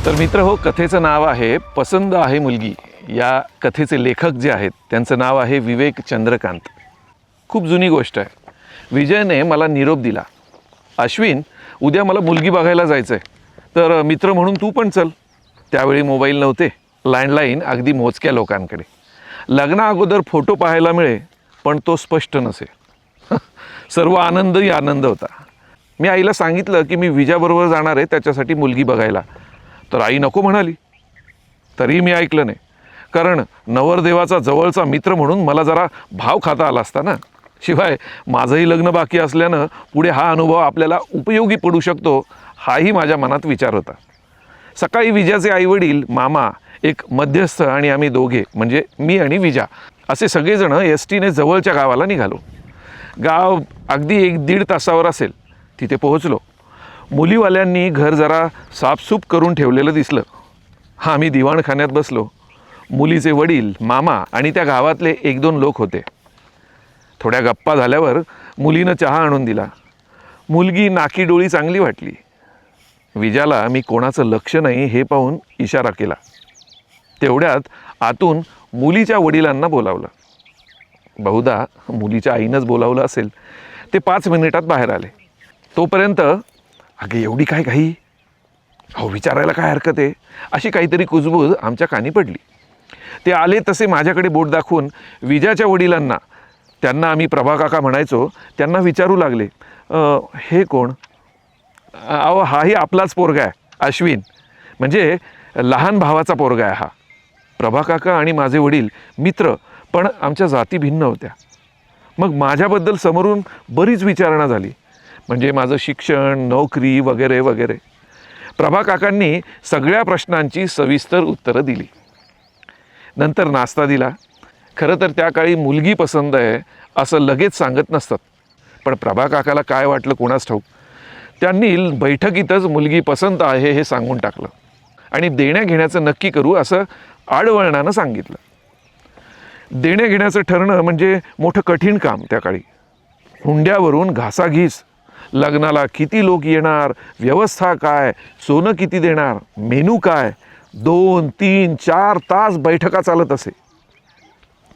तर मित्र हो, कथेचं नाव आहे पसंद आहे मुलगी. या कथेचे लेखक जे आहेत त्यांचं नाव आहे विवेक चंद्रकांत. खूप जुनी गोष्ट आहे. विजयने मला निरोप दिला, अश्विन उद्या मला मुलगी बघायला जायचं आहे, तर मित्र म्हणून तू पण चल. त्यावेळी मोबाईल नव्हते, लँडलाईन अगदी मोजक्या लोकांकडे. लग्ना अगोदर फोटो पाहायला मिळे, पण तो स्पष्ट नसे. सर्व आनंदही आनंद होता. मी आईला सांगितलं की मी विजयाबरोबर जाणार आहे त्याच्यासाठी मुलगी बघायला. तर आई नको म्हणाली. तरीही मी ऐकलं नाही, कारण नवरदेवाचा जवळचा मित्र म्हणून मला जरा भाव खाता आला असता ना. शिवाय माझंही लग्न बाकी असल्यानं पुढे हा अनुभव आपल्याला उपयोगी पडू शकतो, हाही माझ्या मनात विचार होता. सकाळी विजयाचे आईवडील, मामा, एक मध्यस्थ आणि आम्ही दोघे म्हणजे मी आणि विजा असे सगळेजण एस टीने जवळच्या गावाला निघालो. गाव अगदी 1-1.5 तासावर असेल. तिथे पोहोचलो. मुलीवाल्यांनी घर जरा साफसूफ करून ठेवलेलं दिसलं. आम्ही दिवाणखान्यात बसलो. मुलीचे वडील, मामा आणि त्या गावातले 1-2 लोक होते. थोड्या गप्पा झाल्यावर मुलीनं चहा आणून दिला. मुलगी नाकी डोळी चांगली वाटली. विजाला मी कोणाचं लक्ष नाही हे पाहून इशारा केला. तेवढ्यात आतून मुलीच्या वडिलांना बोलावलं. बहुधा मुलीच्या आईनंच बोलावलं असेल. ते 5 मिनिटात बाहेर आले. तोपर्यंत अगे एवढी काय घाई, हो विचारायला काय हरकत आहे, अशी काहीतरी कुजबूज आमच्या कानी पडली. ते आले तसे माझ्याकडे बोट दाखवून विजाच्या वडिलांना, त्यांना आम्ही प्रभा काका म्हणायचो, त्यांना विचारू लागले, हे कोण? अहो हाही आपलाच पोरगा आहे, अश्विन, म्हणजे लहान भावाचा पोरगा आहे हा. प्रभा काका आणि माझे वडील मित्र, पण आमच्या जाती भिन्न होत्या. मग माझ्याबद्दल समोरून बरीच विचारणा झाली, म्हणजे माझं शिक्षण, नोकरी वगैरे वगैरे. प्रभा काकांनी सगळ्या प्रश्नांची सविस्तर उत्तरं दिली. नंतर नाश्ता दिला. खरं तर त्या काळी मुलगी पसंत आहे असं लगेच सांगत नसतात, पण प्रभा काकाला काय वाटलं कोणास ठाऊक, त्यांनी बैठकीतच मुलगी पसंत आहे हे सांगून टाकलं आणि देण्या घेण्याचं नक्की करू असं आडवळणानं सांगितलं. देण्या घेण्याचं ठरणं म्हणजे मोठं कठीण काम त्या काळी. हुंड्यावरून घासाघीस, लग्नाला किती लोक येणार, व्यवस्था काय, सोनं किती देणार, मेनू काय, 2, 3, 4 तास बैठका चालत असे.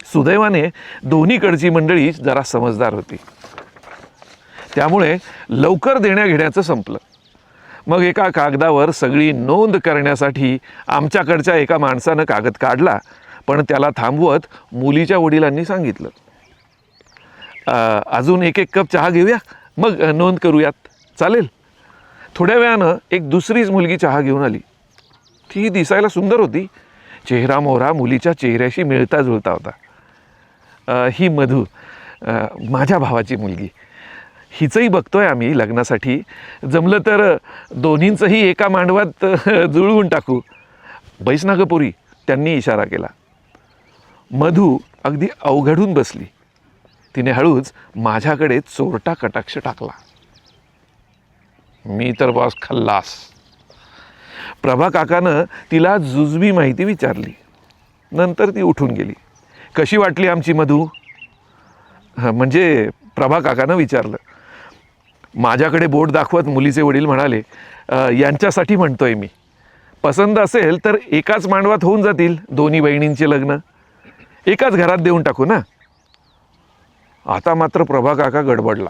सुदैवाने दोन्हीकडची मंडळी जरा समजदार होती, त्यामुळे लवकर देण्या घेण्याचं संपलं. मग एका कागदावर सगळी नोंद करण्यासाठी आमच्याकडच्या एका माणसानं कागद काढला, पण त्याला थांबवत मुलीच्या वडिलांनी सांगितलं, अजून 1-1 कप चहा घेऊया, मग नोंद करूयात. चालेल. थोड्या वेळानं एक दुसरीच मुलगी चहा घेऊन आली. ती दिसायला सुंदर होती. चेहरा मोहरा मुलीच्या चेहऱ्याशी मिळता जुळता होता. ही मधू, माझ्या भावाची मुलगी. हिचंही बघतोय आम्ही लग्नासाठी. जमलं तर दोन्हींचंही एका मांडवात जुळवून टाकू. बैस ना ग पोरी, त्यांनी इशारा केला. मधू अगदी अवघडून बसली. तिने हळूच माझ्याकडे चोरटा कटाक्ष टाकला. मी तर बॉस खल्लास. प्रभा काकानं तिला जुजबी माहिती विचारली. नंतर ती उठून गेली. कशी वाटली आमची मधू? म्हणजे प्रभा काकानं विचारलं. माझ्याकडे बोट दाखवत मुलीचे वडील म्हणाले, यांच्यासाठी म्हणतोय मी. पसंत असेल तर एकाच मांडवात होऊन जातील दोन्ही बहिणींचे लग्न. एकाच घरात देऊन टाकू ना. आता मात्र प्रभा काका गडबडला.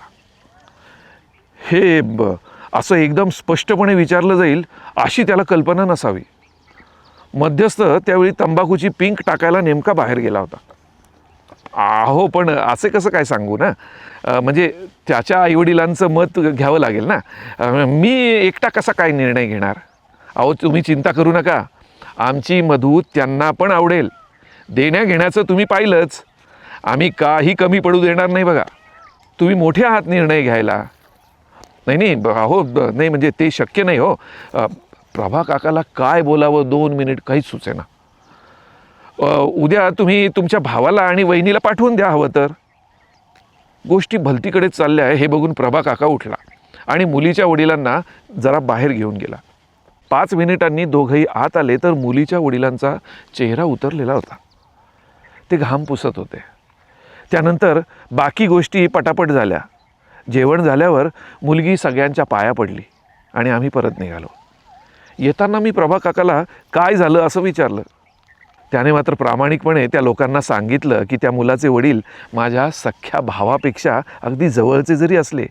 हे असं एकदम स्पष्टपणे विचारलं जाईल अशी त्याला कल्पना नसावी. मध्यस्थ त्यावेळी तंबाखूची पिंक टाकायला नेमका बाहेर गेला होता. अहो पण असे कसं काय सांगू ना, म्हणजे त्याच्या आईवडिलांचं मत घ्यावं लागेल ना. मी एकटा कसा काय निर्णय घेणार? अहो तुम्ही चिंता करू नका, आमची मधू त्यांना पण आवडेल. देण्या घेण्याचं तुम्ही पाहिलंच, आम्ही काही कमी पडू देणार नाही बघा. तुम्ही मोठे आहात निर्णय घ्यायला. नाही हो, नाही म्हणजे ते शक्य नाही हो. प्रभा काकाला काय बोलावं 2 मिनिट काहीच सुचेना. उद्या तुम्ही तुमच्या भावाला आणि वहिनीला पाठवून द्या हवं तर. गोष्टी भलतीकडेच चालल्या आहे हे बघून प्रभा काका उठला आणि मुलीच्या वडिलांना जरा बाहेर घेऊन गेला. 5 मिनिटांनी दोघंही आत आले तर मुलीच्या वडिलांचा चेहरा उतरलेला होता. ते घाम पुसत होते. त्यानंतर बाकी गोष्टी पटापट झाल्या. जेवण झाल्यावर मुलगी सगळ्यांच्या पाया पडली आणि आम्ही परत निघालो. येताना मी प्रभा काकाला काय झालं असं विचारलं. त्याने मात्र प्रामाणिकपणे त्या लोकांना सांगितलं की त्या मुलाचे वडील माझ्या सख्ख्या भावापेक्षा अगदी जवळचे जरी असले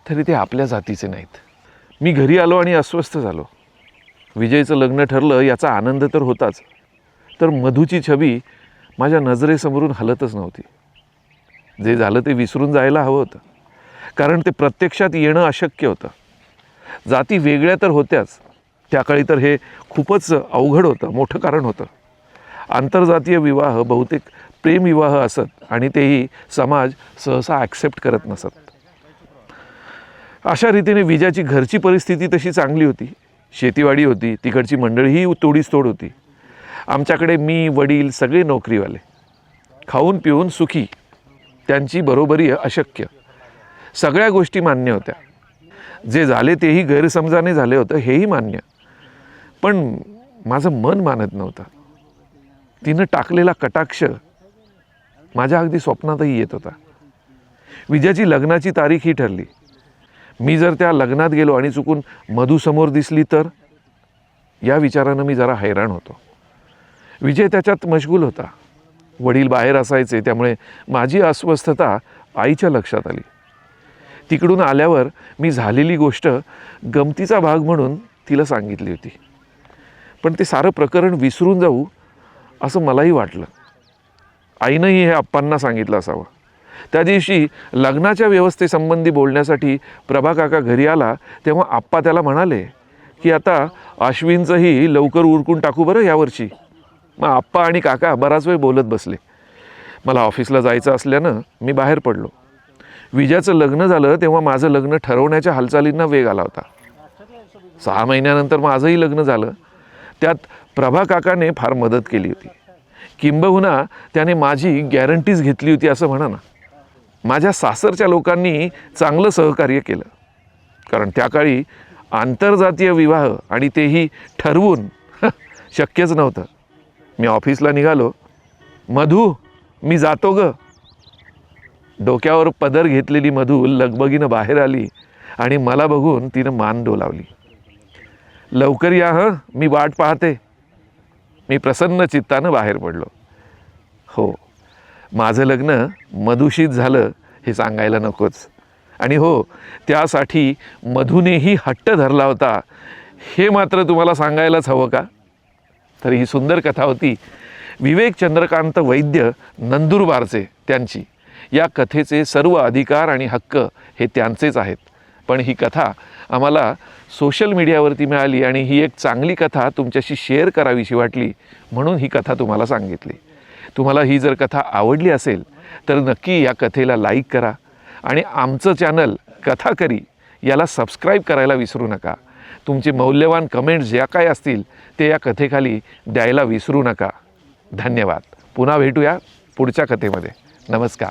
तरी ते आपल्या जातीचे नाहीत. मी घरी आलो आणि अस्वस्थ झालो. विजयचं लग्न ठरलं याचा आनंद तर होताच, तर मधूची छबी माझ्या नजरेसमोरून हलतच नव्हती. जे झालं ते विसरून जायला हवं होतं, कारण ते प्रत्यक्षात येणं अशक्य होतं. जाती वेगळ्या तर होत्याच, त्या काळी तर हे खूपच अवघड होतं. मोठं कारण होतं. आंतरजातीय विवाह बहुतेक प्रेमविवाह असत आणि तेही समाज सहसा ॲक्सेप्ट करत नसत. अशा रीतीने विजयाची घरची परिस्थिती तशी चांगली होती. शेतीवाडी होती, तिकडची मंडळीही तोडीस तोड होती. आमच्याकडे मी, वडील सगळे नोकरीवाले, खाऊन पिऊन सुखी. त्यांची बरोबरी अशक्य. सगळ्या गोष्टी मान्य होत्या. जे झाले तेही गैरसमजाने झाले होतं हेही मान्य, पण माझं मन मानत नव्हतं. तिनं टाकलेला कटाक्ष माझ्या अगदी स्वप्नातही येत होता. विजयाची लग्नाची तारीख ही ठरली. मी जर त्या लग्नात गेलो आणि चुकून मधूसमोर दिसली तर, या विचारानं मी जरा हैराण होतो. विजय त्याच्यात मशगूल होता. वडील बाहेर असायचे, त्यामुळे माझी अस्वस्थता आईच्या लक्षात आली. तिकडून आल्यावर मी झालेली गोष्ट गमतीचा भाग म्हणून तिला सांगितली होती, पण ते सारं प्रकरण विसरून जाऊ असं मलाही वाटलं. आईनंही हे आप्पांना सांगितलं असावं. त्या दिवशी लग्नाच्या व्यवस्थेसंबंधी बोलण्यासाठी प्रभा काका घरी आला तेव्हा आप्पा त्याला म्हणाले की आता अश्विनचंही लवकर उरकून टाकू बरं यावर्षी. मग आप्पा आणि काका बराच वेळ बोलत बसले. मला ऑफिसला जायचं असल्यानं मी बाहेर पडलो. विजयाचं लग्न झालं तेव्हा माझं लग्न ठरवण्याच्या हालचालींना वेग आला होता. 6 महिन्यानंतर माझंही लग्न झालं. त्यात प्रभा काकाने फार मदत केली होती. किंबहुना त्याने माझी गॅरंटीज घेतली होती असं म्हणा ना. माझ्या सासरच्या लोकांनी चांगलं सहकार्य केलं, कारण त्या काळी आंतरजातीय विवाह आणि तेही ठरवून शक्यच नव्हतं. मी ऑफिसला निघालो. मधू, मी जातो ग. डोक्यावर पदर घेतलेली मधू लगबगीनं बाहेर आली आणि मला बघून तिनं मान डोलावली. लवकर या हं, मी वाट पाहते. मी प्रसन्न चित्तानं बाहेर पडलो. हो, माझं लग्न मधुशीच झालं हे सांगायला नकोच. आणि हो, त्यासाठी मधूनेही हट्ट धरला होता हे मात्र तुम्हाला सांगायलाच हवं का? तर ही सुंदर कथा होती विवेक चंद्रकांत वैद्य नंदुरबारचे. त्यांची या कथेचे सर्व अधिकार आणि हक्क हे त्यांचेच आहेत. पण ही कथा आम्हाला सोशल मीडियावरती मिळाली आणि ही एक चांगली कथा तुमच्याशी शेअर करावीशी वाटली म्हणून ही कथा तुम्हाला सांगितली. तुम्हाला ही जर कथा आवडली असेल तर नक्की या कथेला लाईक करा आणि आमचं चॅनल कथाकरी याला सबस्क्राईब करायला विसरू नका. तुमचे मौल्यवान कमेंट्स ज्या काय असतील ते या कथेखाली द्यायला विसरू नका. धन्यवाद. पुन्हा भेटूया पुढच्या कथेमध्ये. नमस्कार.